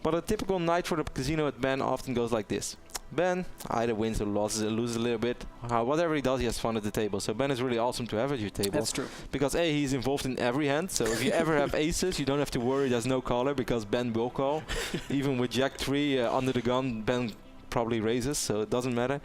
But a typical night for the casino at Ben often goes like this. Ben either wins or loses a little bit. Whatever he does, he has fun at the table. So Ben is really awesome to have at your table. That's true. Because A, he's involved in every hand. So if you ever have aces, you don't have to worry there's no caller because Ben will call. Even with Jack 3 under the gun, Ben probably raises, so it doesn't matter.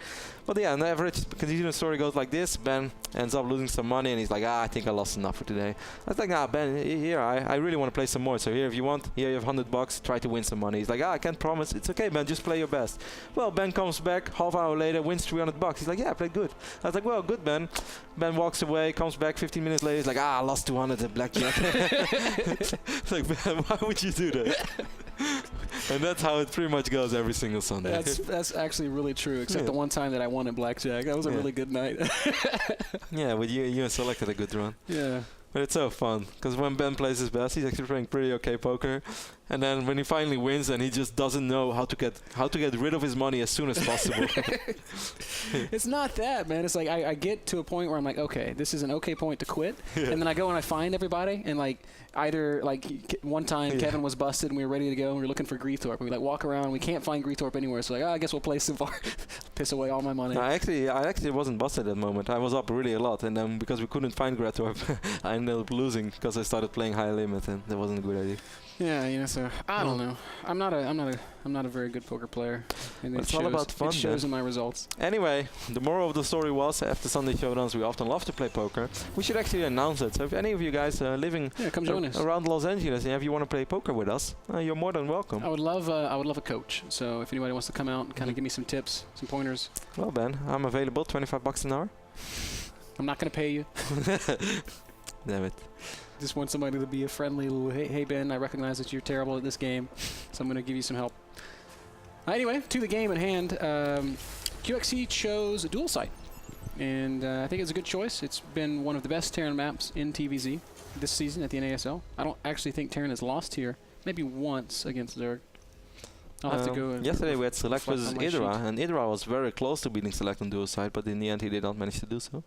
But yeah, an average casino story goes like this. Ben ends up losing some money and he's like, I think I lost enough for today. I was like, nah, Ben, here, I really want to play some more. So here, if you want, here you have $100, try to win some money. He's like, I can't promise. It's okay, Ben, just play your best. Well, Ben comes back, half hour later, wins $300. He's like, yeah, I played good. I was like, well, good, Ben. Ben walks away, comes back 15 minutes later. He's like, I lost 200 at blackjack. It's like, Ben, why would you do that? And that's how it pretty much goes every single Sunday. That's actually really true, except the one time that I won at blackjack. That was a really good night. Yeah, but you selected a good run. Yeah. But it's so fun, because when Ben plays his best, he's actually playing pretty okay poker. And then when he finally wins, and he just doesn't know how to get rid of his money as soon as possible. It's not that, man. It's like I get to a point where I'm like, okay, this is an okay point to quit. Yeah. And then I go and I find everybody, and like either like one time Kevin was busted and we were ready to go and we were looking for Greethorpe. And we like walk around, and we can't find Greethorpe anywhere. So like, I guess we'll play some bar. Piss away all my money. No, I actually wasn't busted at that moment. I was up really a lot, and then because we couldn't find Greethorpe, I ended up losing because I started playing high limit, and that wasn't a good idea. Yeah, you know, so I don't know. I'm not a very good poker player. And it's all about fun. It shows in my results. Anyway, the moral of the story was, after Sunday showdowns, we often love to play poker. We should actually announce it. So if any of you guys are living come join us around Los Angeles, and if you want to play poker with us, you're more than welcome. I would love a coach. So if anybody wants to come out and kind of give me some tips, some pointers. Well, Ben, I'm available. $25 an hour. I'm not gonna pay you. Damn it. Just want somebody to be a friendly little, hey Ben, I recognize that you're terrible at this game, so I'm going to give you some help. Anyway, to the game at hand, QXC chose a dual site, and I think it's a good choice. It's been one of the best Terran maps in TVZ this season at the NASL. I don't actually think Terran has lost here, maybe once against Zerg. I'll have to go. Yesterday we had Select versus Idra, and Idra was very close to beating Select on dual side, but in the end he did not manage to do so.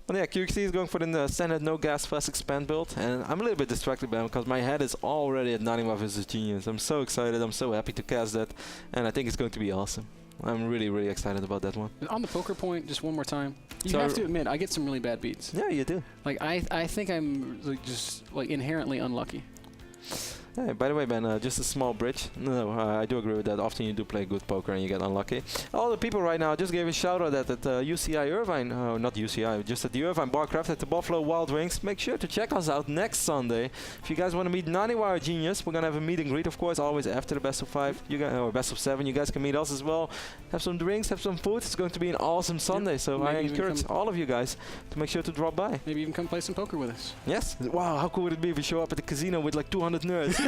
But yeah, QXC is going for the standard no gas fast expand build, and I'm a little bit distracted by him because my head is already at 91 versus Genius. I'm so excited, I'm so happy to cast that, and I think it's going to be awesome. I'm really, really excited about that one. On the poker point, just one more time, you have to admit, I get some really bad beats. Yeah, you do. Like, I think I'm just like inherently unlucky. Hey, by the way, Ben, just a small bridge. No, I do agree with that. Often you do play good poker and you get unlucky. All the people right now just gave a shout out at UCI Irvine, not UCI, just at the Irvine Barcraft at the Buffalo Wild Wings. Make sure to check us out next Sunday. If you guys want to meet 90-Wire Genius, we're going to have a meet and greet, of course, always after the best of 5, or best of 7. You guys can meet us as well. Have some drinks, have some food. It's going to be an awesome Sunday, so I encourage all of you guys to make sure to drop by. Maybe even come play some poker with us. Yes. Wow, how cool would it be if we show up at the casino with like 200 nerds?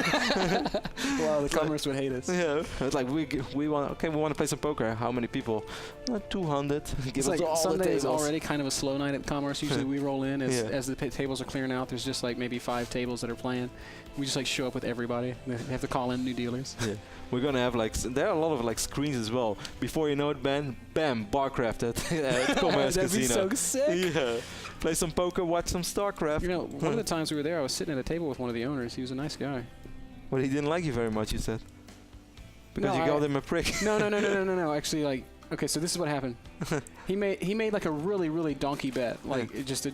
Well, the commerce would hate us. Yeah, it's like we want to play some poker. How many people? 200. It's like Sunday is already kind of a slow night at commerce. Usually we roll in as the tables are clearing out. There's just like maybe 5 tables that are playing. We just like show up with everybody. They have to call in new dealers. Yeah. We're gonna have like there are a lot of like screens as well. Before you know it, Ben, bam, Barcraft at Commerce Casino. That'd be so sick. Yeah. Play some poker, watch some StarCraft. You know, one of the times we were there, I was sitting at a table with one of the owners. He was a nice guy. Well, he didn't like you very much, you said. Because you called him a prick. No. Actually, like, okay, so this is what happened. He made like a really donkey bet, like just a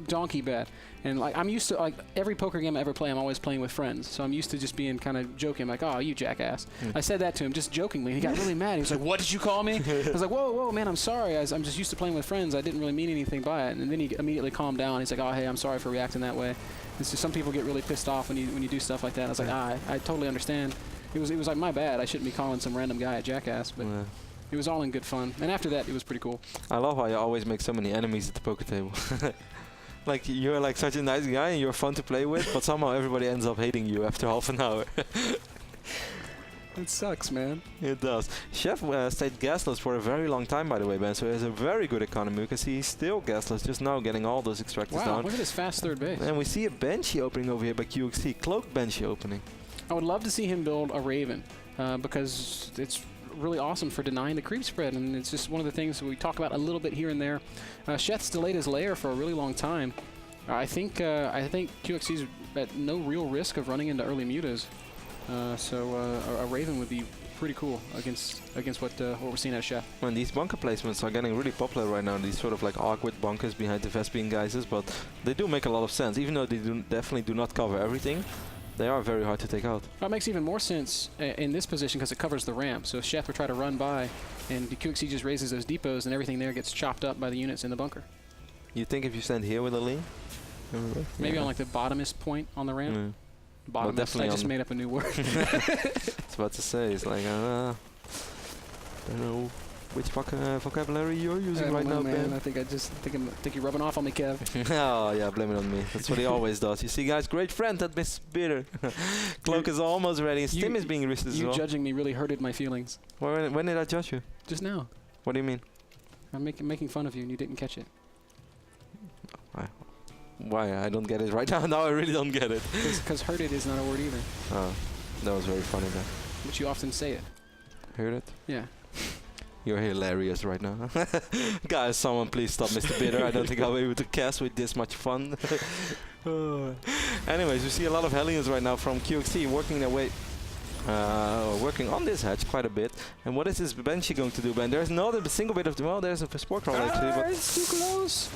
donkey bet. And like I'm used to like every poker game I ever play, I'm always playing with friends. So I'm used to just being kind of joking, like, "Oh, you jackass." I said that to him just jokingly. He got really mad. He was like, "What did you call me?" I was like, "Whoa, man, I'm sorry. I'm just used to playing with friends. I didn't really mean anything by it." And then he immediately calmed down. He's like, "Oh, hey, I'm sorry for reacting that way." It's just some people get really pissed off when you do stuff like that. I was like, I totally understand. It was like my bad. I shouldn't be calling some random guy a jackass, but it was all in good fun. And after that, it was pretty cool. I love how you always make so many enemies at the poker table. Like you're like such a nice guy and you're fun to play with, but somehow everybody ends up hating you after half an hour. It sucks, man. It does. Sheth stayed gasless for a very long time, by the way, Ben, so he has a very good economy. You can see he's still gasless, just now getting all those extractors down. Wow, look at his fast third base. And we see a Banshee opening over here by QXC, Cloak Banshee opening. I would love to see him build a Raven, because it's really awesome for denying the creep spread, and it's just one of the things we talk about a little bit here and there. Sheth's delayed his lair for a really long time. I think QXC's at no real risk of running into early mutas. So a Raven would be pretty cool against what we're seeing at Sheth. And these bunker placements are getting really popular right now. These sort of like awkward bunkers behind the Vespian geysers, but they do make a lot of sense. Even though they definitely do not cover everything, they are very hard to take out. That makes even more sense in this position because it covers the ramp. So if Sheth would try to run by, and the QXC just raises those depots, and everything there gets chopped up by the units in the bunker. You think if you stand here with a lean? Maybe on like the bottomest point on the ramp? Bottomest. Definitely I just made up a new word. I was about to say, it's like, I don't know which vocabulary you're using right now, Ben. I think you're rubbing off on me, Kev. Oh, yeah, blame it on me. That's what he always does. You see, guys, great friend, that MrBitter. Cloak is almost ready. His Stim is being risked as well. You judging me really hurted my feelings. When did I judge you? Just now. What do you mean? I'm making fun of you and you didn't catch it. Why? I don't get it right now. Now I really don't get it. Because hurted is not a word either. Oh, that was very funny then. But you often say it. Heard it? Yeah. You're hilarious right now. Guys, someone please stop MrBitter. I don't think I'll be able to cast with this much fun. Anyways, we see a lot of Hellions right now from QXC working their way, working on this hatch quite a bit. And what is this Banshee going to do, Ben? There's not a single bit of, well, there's a Spore Crawl actually, but it's too close.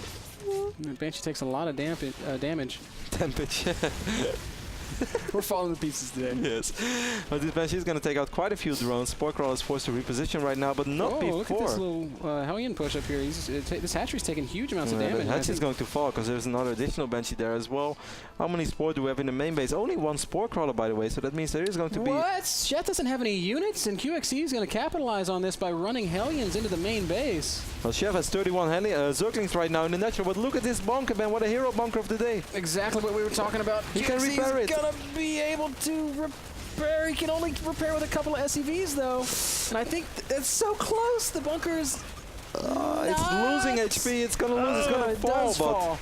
Banshee takes a lot of damage. Damage. We're falling to pieces today. Yes. But this Banshee is going to take out quite a few drones. Spore Crawl is forced to reposition right now, but not before. Look at this little Hellion push up here. This hatchery's taking huge amounts of damage. The hatch is going to fall because there's another additional Banshee there as well. How many Spore do we have in the main base? Only one Spore Crawler, by the way, so that means there is going to be... What? Sheth doesn't have any units, and QXC is going to capitalize on this by running Hellions into the main base. Well, Sheth has 31 Zerglings right now in the natural, but look at this bunker, man. What a hero bunker of the day. Exactly what we were talking about. He can repair it. Gonna be able to repair. He can only repair with a couple of SCVs, though. And I think it's so close. The bunker is... it's losing HP. It's going to lose. It's going to fall.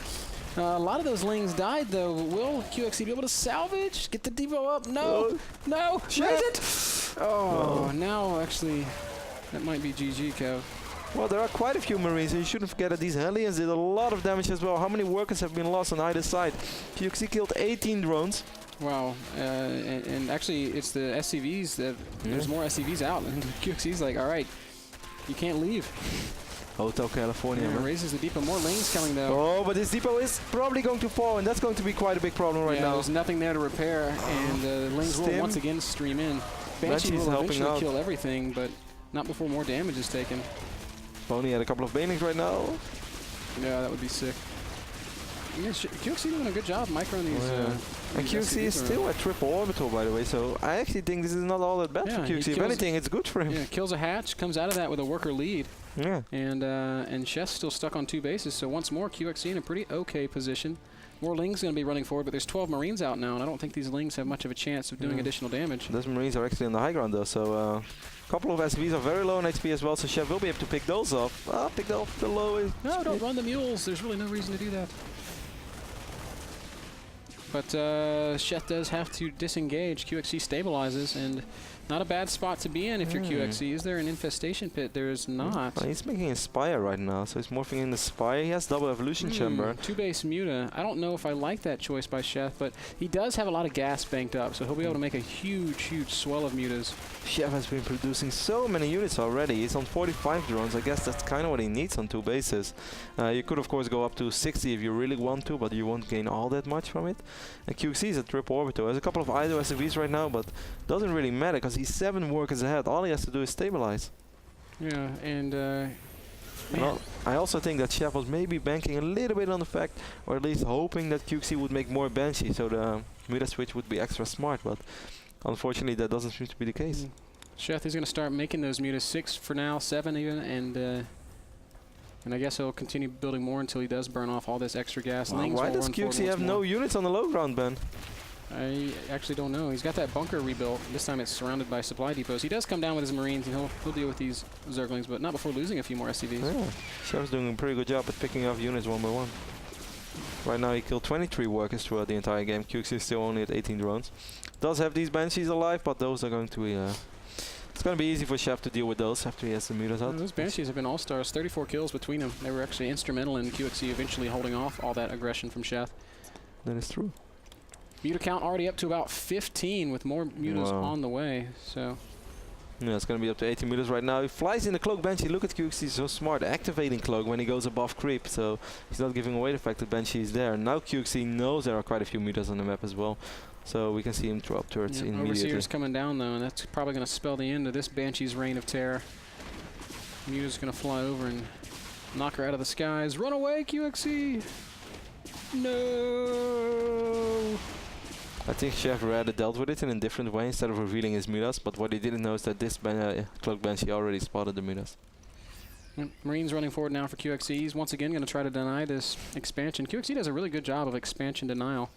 A lot of those lings died, though. Will QXC be able to salvage? Get the Devo up? No. No. Raise it. Oh, now, actually, that might be GG, Kev. Well, there are quite a few Marines, and you shouldn't forget that these Hellions did a lot of damage as well. How many workers have been lost on either side? QXC killed 18 drones. Wow, and actually it's the SCVs that there's more SCVs out, and QXC's like, all right, you can't leave. Hotel California. Yeah, raises the depot. More lings coming though. Oh, but this depot is probably going to fall, and that's going to be quite a big problem right now. There's nothing there to repair, and lings will once again stream in. Banshee will eventually kill everything, but not before more damage is taken. Only had a couple of banelings right now. Yeah, that would be sick. Yeah, QXC doing a good job microing these. And QXC is still at triple orbital, by the way, so I actually think this is not all that bad for QXC. If anything, it's good for him. Yeah, kills a hatch, comes out of that with a worker lead. Yeah. And Sheth's still stuck on 2 bases, so once more QXC in a pretty okay position. More Lings going to be running forward, but there's 12 Marines out now, and I don't think these Lings have much of a chance of doing additional damage. Those Marines are actually on the high ground, though, so a couple of SCVs are very low on HP as well, so Sheth will be able to pick those off. Pick off the low. No, don't run the mules. There's really no reason to do that. But Sheth does have to disengage. QXC stabilizes, and not a bad spot to be in if you're QXC. Is there an infestation pit? There is not. He's making a Spire right now, so he's morphing in the Spire. He has double evolution chamber. 2-base Muta. I don't know if I like that choice by Sheth, but he does have a lot of gas banked up, so he'll be able to make a huge, huge swell of Mutas. Sheth has been producing so many units already. He's on 45 drones. I guess that's kind of what he needs on 2 bases. You could, of course, go up to 60 if you really want to, but you won't gain all that much from it. And QXC is at triple orbital. There's a couple of idle SCVs right now, but doesn't really matter because he's 7 workers ahead. All he has to do is stabilize. Yeah, and well, I also think that Sheth was maybe banking a little bit on the fact, or at least hoping that QXC would make more Banshee, so the Muta switch would be extra smart, but unfortunately that doesn't seem to be the case. Sheth is going to start making those Mutas 6 for now, 7 even, and I guess he'll continue building more until he does burn off all this extra gas. Why does QXC have no units on the low ground, Ben? I actually don't know. He's got that bunker rebuilt. This time it's surrounded by supply depots. He does come down with his Marines, and he'll deal with these Zerglings, but not before losing a few more SCVs. Yeah, Sheth's doing a pretty good job at picking off units one by one. Right now he killed 23 workers throughout the entire game. QXC is still only at 18 drones. Does have these Banshees alive, but those are going to be... it's going to be easy for Sheth to deal with those after he has the Mutas out. Those Banshees have been all-stars. 34 kills between them. They were actually instrumental in QXC eventually holding off all that aggression from Sheth. That is true. Muta count already up to about 15 with more mutas on the way. So. Yeah, it's going to be up to 18 meters right now. He flies in the cloak Banshee. Look at QXC, so smart. Activating cloak when he goes above creep. So he's not giving away the fact that Banshee is there. Now QXC knows there are quite a few meters on the map as well. So we can see him drop turrets immediately. Overseer's coming down though, and that's probably going to spell the end of this Banshee's reign of terror. Muta's going to fly over and knock her out of the skies. Run away, QXC! No! I think Sheth rather dealt with it in a different way instead of revealing his mutas, but what he didn't know is that this cloak Banshee already spotted the mutas. Marines running forward now for QXC. He's once again going to try to deny this expansion. QXC does a really good job of expansion denial.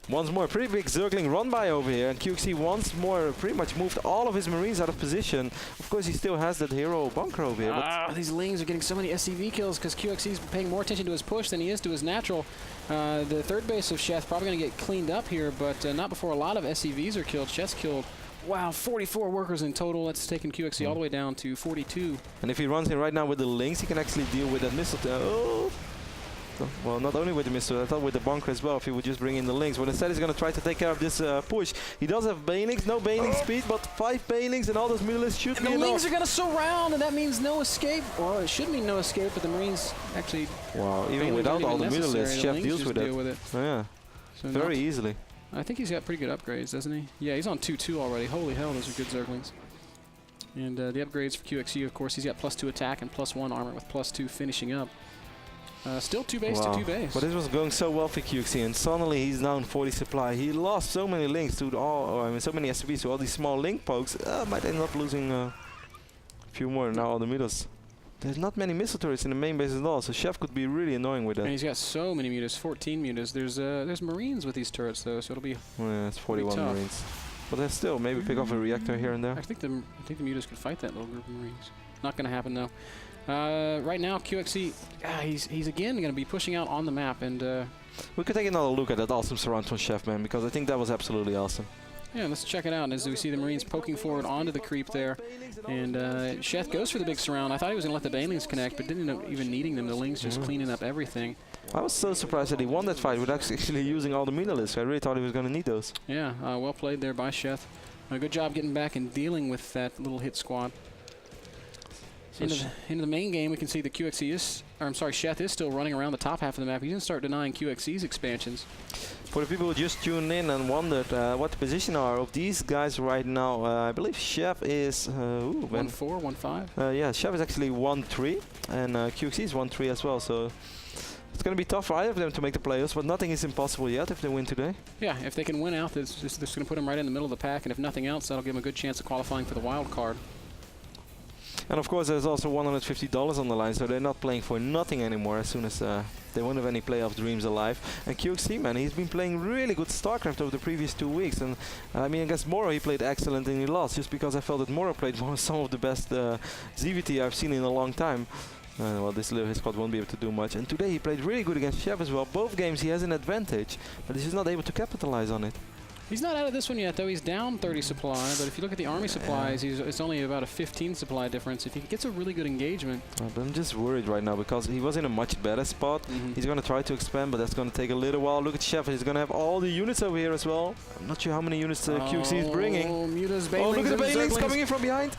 Once more, pretty big circling run by over here, and QXC once more pretty much moved all of his Marines out of position. Of course, he still has that hero bunker over here. These Lings are getting so many SCV kills because QXC is paying more attention to his push than he is to his natural. The third base of Sheth probably going to get cleaned up here, but not before a lot of SCVs are killed. Sheth's killed, wow, 44 workers in total. That's taken QXC all the way down to 42. And if he runs in right now with the Lings, he can actually deal with that missile. Well, not only with the missile, I thought with the bunker as well, if he would just bring in the Lings. But instead he's going to try to take care of this push. He does have Banelings, no Baneling speed, but 5 Banelings and all those mutalisks should be enough. The Lings are going to surround, and that means no escape. Well, it should mean no escape, but the Marines actually... Wow, even without all the mutalisks, Sheth deals with it. Oh, yeah, so very easily. I think he's got pretty good upgrades, doesn't he? Yeah, he's on 2-2 already. Holy hell, those are good Zerglings. And the upgrades for QXC, of course, he's got +2 attack and +1 armor with +2 finishing up. Still 2 base to 2 base. But this was going so well for QXC, and suddenly he's down 40 supply. He lost so many links to so many SCVs to all these small link pokes. Might end up losing a few more now. All the mutas. There's not many missile turrets in the main base at all, so Sheth could be really annoying with that. And he's got so many mutas, 14 mutas. There's Marines with these turrets though, so it'll be. Yeah, it's 41 Marines. But there's still maybe pick off a reactor here and there. I think the mutas could fight that little group of Marines. Not going to happen though. Right now, QXC, he's again going to be pushing out on the map, and we could take another look at that awesome surround from Sheth, man, because I think that was absolutely awesome. Yeah, let's check it out as we see the Marines poking forward onto the creep there, and Sheth goes for the big surround. I thought he was going to let the Banelings connect, but didn't end up even needing them. The Lings just cleaning up everything. I was so surprised that he won that fight with actually using all the mutalisks. I really thought he was going to need those. Yeah, well played there by Sheth. Good job getting back and dealing with that little hit squad. Into the main game, we can see the Sheth is still running around the top half of the map. He's going to start denying QXC's expansions. For the people who just tuned in and wondered what the position are of these guys right now, I believe Sheth is 1-4, 1-5. Yeah, Sheth is actually 1-3, and QXC is 1-3 as well. So it's going to be tough for either of them to make the playoffs, but nothing is impossible yet if they win today. Yeah, if they can win out, it's just going to put them right in the middle of the pack, and if nothing else, that'll give them a good chance of qualifying for the wild card. And of course there's also $150 on the line, so they're not playing for nothing anymore as soon as they won't have any playoff dreams alive. And QXC, man, he's been playing really good StarCraft over the previous 2 weeks. And I mean, against Moro he played excellent and he lost, just because I felt that Moro played some of the best ZVT I've seen in a long time. Well, this little squad won't be able to do much. And today he played really good against Sheth as well. Both games he has an advantage, but he's just not able to capitalize on it. He's not out of this one yet, though. He's down 30 supply, but if you look at the army supplies, it's only about a 15 supply difference. If he gets a really good engagement. But I'm just worried right now because he was in a much better spot. He's going to try to expand, but that's going to take a little while. Look at Sheth. He's going to have all the units over here as well. I'm not sure how many units QXC is bringing. Mutas, look at the Banelings coming in from behind.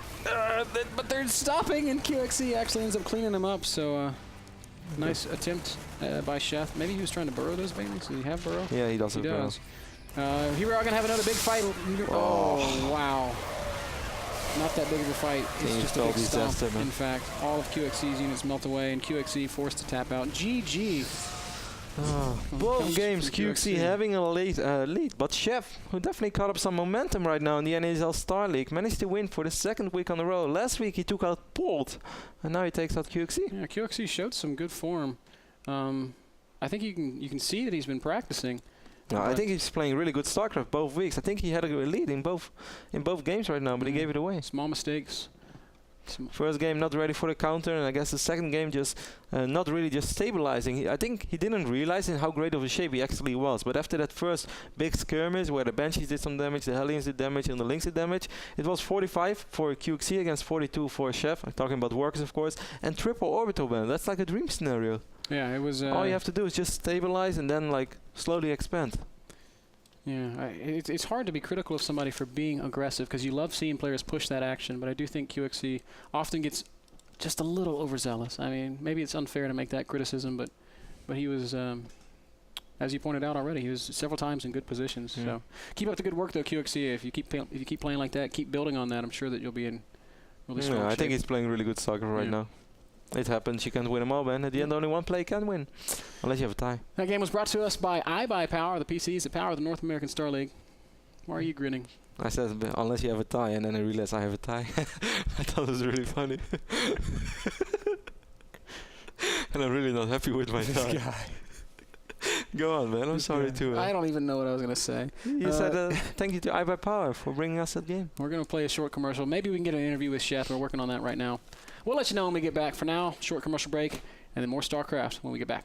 But they're stopping, and QXC actually ends up cleaning them up. So nice attempt by Sheth. Maybe he was trying to burrow those Banelings. Does he have burrow? Yeah, he does have burrow. Here we are going to have another big fight. Oh, wow. Not that big of a fight. It's just a big stomp. In fact, all of QXC's units melt away, and QXC forced to tap out. GG. Both games, QXC having a late lead, but Sheth, who definitely caught up some momentum right now in the NASL Star League, managed to win for the 2nd week on the row. Last week he took out Polt, and now he takes out QXC. Yeah, QXC showed some good form. I think you can see that he's been practicing. No, I think he's playing really good StarCraft both weeks. I think he had a lead in both games right now, but he gave it away. Small mistakes. First game not ready for the counter, and I guess the second game just not really just stabilizing. I think he didn't realize in how great of a shape he actually was. But after that first big skirmish where the Banshees did some damage, the Hellions did damage, and the Lynx did damage, it was 45 for QXC against 42 for Sheth. I'm talking about workers, of course, and triple orbital ban. That's like a dream scenario. Yeah, it was. All you have to do is just stabilize and then like slowly expand. Yeah, it's hard to be critical of somebody for being aggressive because you love seeing players push that action, but I do think QXC often gets just a little overzealous. I mean, maybe it's unfair to make that criticism, but he was, as you pointed out already, he was several times in good positions. Yeah. So keep up the good work, though, QXC. If you keep playing like that, keep building on that. I'm sure that you'll be in really strong I shape. think he's playing really good soccer right now. It happens. You can't win them all, man. At the end, only one player can win, unless you have a tie. That game was brought to us by iBuyPower, the PCs that power the North American Star League. Why are you grinning? I said, unless you have a tie, and then I realized I have a tie. I thought it was really funny. And I'm really not happy with my tie. Guy. Go on, man. I'm sorry too. I don't even know what I was going to say. You said thank you to iBuyPower for bringing us that game. We're going to play a short commercial. Maybe we can get an interview with Sheth. We're working on that right now. We'll let you know when we get back. For now, short commercial break, and then more StarCraft when we get back.